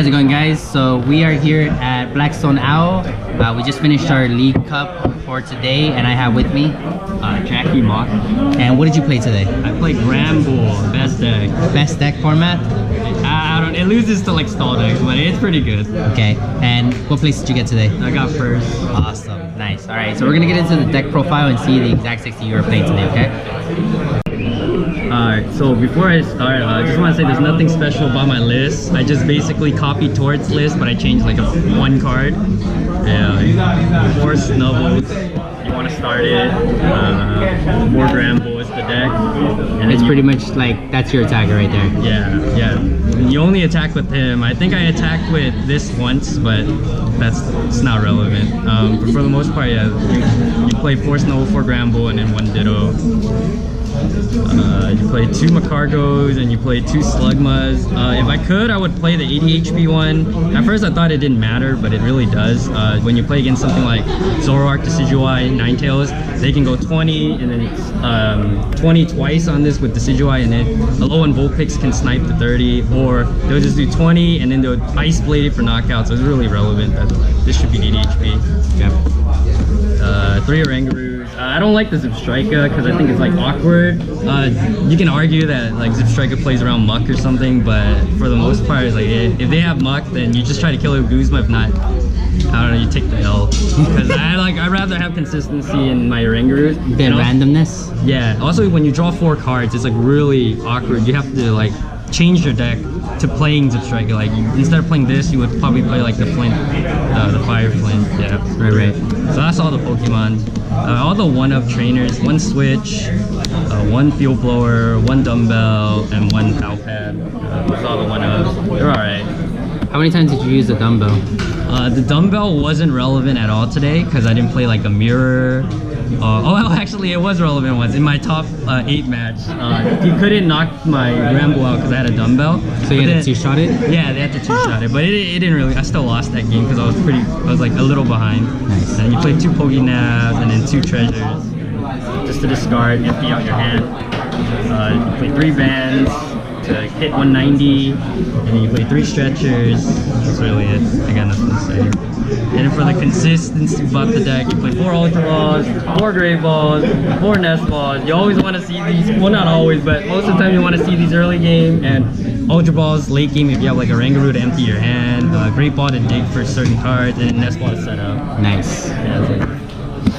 it going, guys? So we are here at Blackstone Owl. We just finished our League Cup for today, and I have with me Jackie Mock. And what did you play today? I played Grandbull, best deck. Best deck format? I don't. It loses to like stall decks, but it's pretty good. Okay. And what place did you get today? I got first. Awesome. Nice. All right. So we're gonna get into the deck profile and see the exact 60 you were playing today. Okay. Alright, so before I start, I just want to say there's nothing special about my list. I just basically copied Tort's list, but I changed like one card. Yeah, 4 Snubbles. You want to start it. 4 Grandbull is the deck. And it's pretty much like, that's your attacker right there. Yeah. You only attack with him. I think I attacked with this once, but it's not relevant. But for the most part, yeah, you play 4 Snubble, 4 Grandbull, and then 1 Ditto. You play 2 Magcargos and you play 2 Slugmas. If I could, I would play the 80 HP one. At first I thought it didn't matter, but it really does. When you play against something like Zoroark, Decidueye, Ninetales, they can go 20 and then 20 twice on this with Decidueye, and then Alolan and Vulpix can snipe the 30, or they'll just do 20 and then they'll Ice Blade it for knockouts. So it's really relevant that this should be 80 HP. Yep. 3 Orangaroos. I don't like the Zipstrika because I think it's like awkward. You can argue that like Zipstrika plays around Muck or something, but for the most part, it's like if they have Muck, then you just try to kill it with Guzma. If not, I don't know, you take the L. Because I'd rather have consistency in my Orangaroos. Bit randomness. Yeah. Also, when you draw 4 cards, it's like really awkward. You have to like change your deck to playing Zipstrika. Like instead of playing this, you would probably play like the Flint, the Fire Flint. Yeah. Right. So that's all the Pokemon. All the 1-up trainers, 1 Switch, 1 Fuel Blower, 1 Dumbbell, and 1 Palpad. Those are all the 1-ups. They're alright. How many times did you use the dumbbell? The dumbbell wasn't relevant at all today because I didn't play like a mirror. Actually it was relevant once in my top 8 match. He couldn't knock my Grandbull out because I had a dumbbell. So you had to 2-shot it? Yeah, they had to 2-shot it, but it didn't really. I still lost that game because I was like a little behind. Nice. And you play 2 Pokénavs and then 2 treasures just to discard, empty out your hand. You play 3 bands to hit 190, and then you play 3 stretchers. That's really it. I got nothing to say. And for the consistency about the deck, you play 4 Ultra Balls, 4 Great Balls, 4 Nest Balls. You always want to see these, well not always, but most of the time you want to see these early game, and Ultra Balls late game if you have like a Orangaroo to empty your hand, Great Ball to dig for certain cards, and Nest Ball to set up. Nice. Yeah,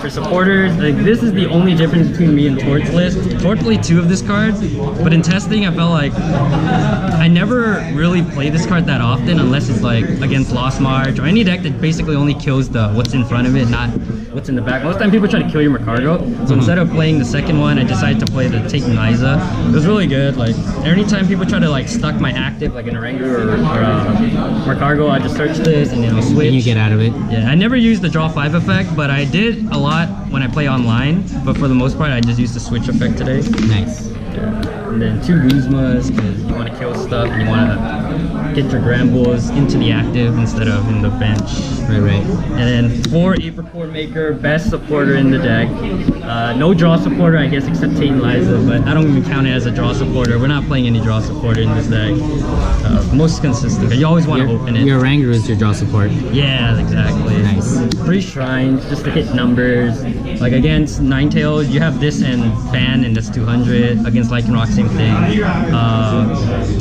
for supporters, like this is the only difference between me and Tort's list. Tort played 2 of this card, but in testing I felt like I never really play this card that often unless it's like against Lost March or any deck that basically only kills the what's in front of it, not what's in the back. Most of the time people try to kill your Magcargo, so instead of playing the second one, I decided to play the Take Niza. It was really good. Like anytime people try to like stuck my active like an Orangaroo or Magcargo, I just search this and then I'll switch. And you get out of it. Yeah, I never used the draw 5 effect, but I did a lot when I play online, but for the most part I just used the switch effect today. Nice. Yeah. And then 2 Guzmas because you want to kill stuff and you want to get your Grandbulls into the active instead of in the bench. Right. And then 4 Apricot Maker, best supporter in the deck. No draw supporter, I guess, except Tate and Liza, but I don't even count it as a draw supporter. We're not playing any draw supporter in this deck. Most consistent. You always want to open it. Your Orangaroo is your draw support. Yeah, exactly. Nice. 3 Shrines just to hit numbers. Like against Ninetales, you have this and Fan, and that's 200. Against Lycanroc, same thing.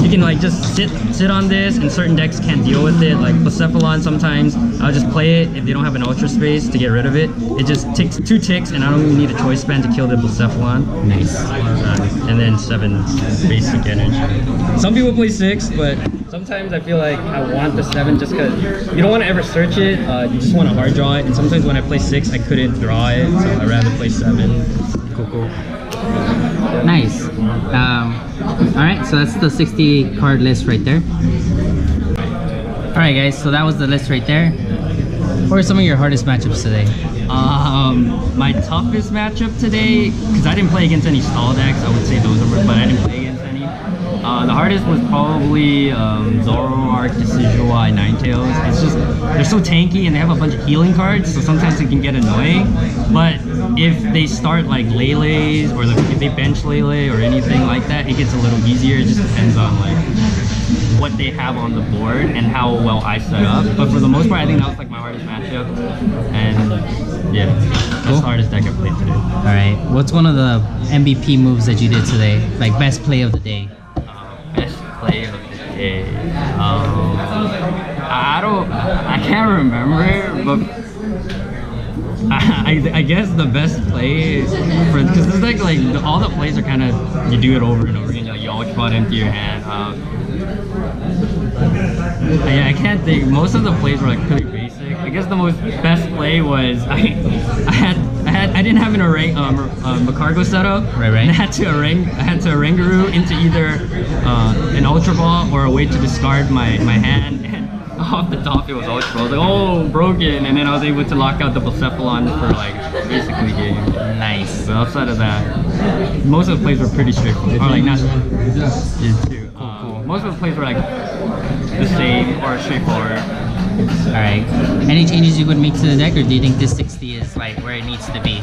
You can like just sit on this, and certain decks can't deal with it. Like Blacephalon, sometimes I'll just play it if they don't have an Ultra Space to get rid of it. It just takes 2 ticks, and I don't even need a choice span to kill the Blacephalon. Nice. And then 7 basic energy. Some people play 6, but sometimes I feel like I want the 7 just because you don't want to ever search it. You just want to hard draw it. And sometimes when I play 6, I couldn't draw it, so I'd rather play 7. Cool. Nice. Alright, so that's the 60 card list right there. Alright guys, so that was the list right there. What are some of your hardest matchups today? My toughest matchup today, because I didn't play against any stall decks, I would say those are, but I didn't play against any. The hardest was probably Zoroark, Decidueye, Ninetales. It's just, they're so tanky and they have a bunch of healing cards, so sometimes it can get annoying. But if they start like Lele's, or if they bench Lele or anything like that, it gets a little easier. It just depends on like what they have on the board and how well I set up. But for the most part, I think that was like my hardest matchup. And yeah, that's the hardest deck I played today. All right. What's one of the MVP moves that you did today? Like best play of the day? Best play of the day. I can't remember, but I guess the best play for, because it's like all the plays are kind of, you do it over and over again. Like you always put empty your hand. Yeah, I can't think. Most of the plays were like pretty basic. I guess the most best play was I didn't have an Magcargo setup. Right. And I had to Orangaroo into either an Ultra Ball or a way to discard my hand. And off the top it was Ultra Ball. I was like, oh, broken. And then I was able to lock out the Blacephalon for like basically game. Nice. But outside of that, most of the plays were pretty straightforward. Or like not. Yeah, too. Cool. Most of the plays were like the same or straightforward. Alright. Any changes you would make to the deck, or do you think this 60 is like where it needs to be?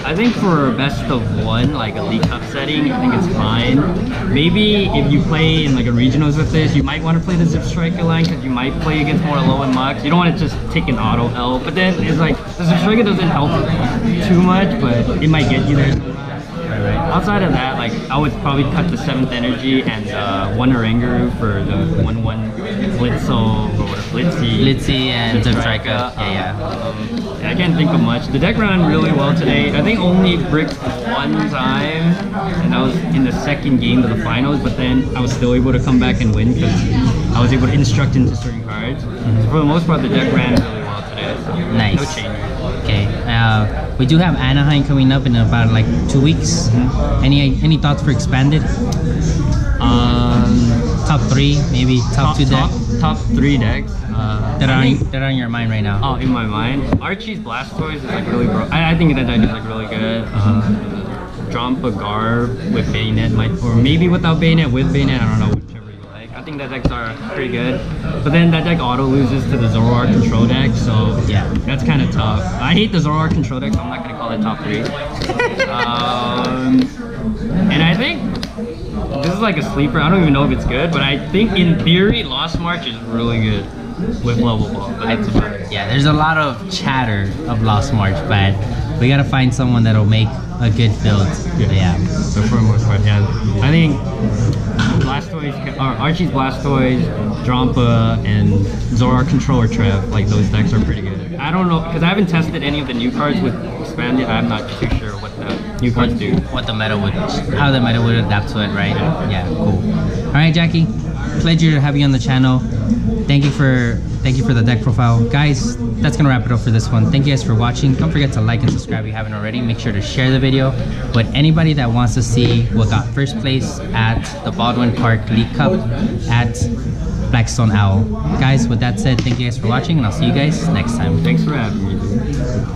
I think for best of one, like a League Cup setting, I think it's fine. Maybe if you play in like a regionals with this, you might want to play the Zip Striker line because you might play against more low and mucks. You don't want to just take an auto L, but then it's like the Zip Striker doesn't help too much, but it might get you there. Right. Outside of that, like I would probably cut the 7th energy and one Orangaroo for the 1/1 Blitzy and Zip Striker. I can't think of much. The deck ran really well today. I think only bricked one time, and that was in the second game of the finals, but then I was still able to come back and win because I was able to instruct into certain cards. So for the most part, the deck ran really well today. So nice. No changes. Okay. We do have Anaheim coming up in about like 2 weeks. Any thoughts for expanded? Top 3, maybe top 2 decks. Top 3 decks. That are on your mind right now. Oh, in my mind, Archie's Blastoise is like really bro. I think that deck is like really good. Jump a Garb with Bayonet or maybe without Bayonet, with Bayonet. I don't know, whichever you like. I think that decks are pretty good. But then that deck auto loses to the Zoroark control deck, so yeah, that's kind of tough. I hate the Zoroark control deck, so I'm not gonna call it top 3. And I think this is like a sleeper. I don't even know if it's good, but I think in theory, Lost March is really good with level ball. Yeah, there's a lot of chatter of Lost March, but we gotta find someone that'll make a good build. Yeah. So for the most part, yeah, I think Blastoise, Archie's Blastoise, Drampa, and Zoroark Controller Trev, like those decks are pretty good. I don't know, because I haven't tested any of the new cards with expanded. I'm not too sure what the new cards do. What the meta would, how the meta would adapt to it, right? Yeah, cool. All right, Jackie, pleasure to have you on the channel. Thank you for the deck profile. Guys, that's gonna wrap it up for this one. Thank you guys for watching. Don't forget to like and subscribe if you haven't already. Make sure to share the video. But anybody that wants to see what got first place at the Baldwin Park League Cup at Blackstone Owl. Guys, with that said, thank you guys for watching, and I'll see you guys next time. Thanks for having me.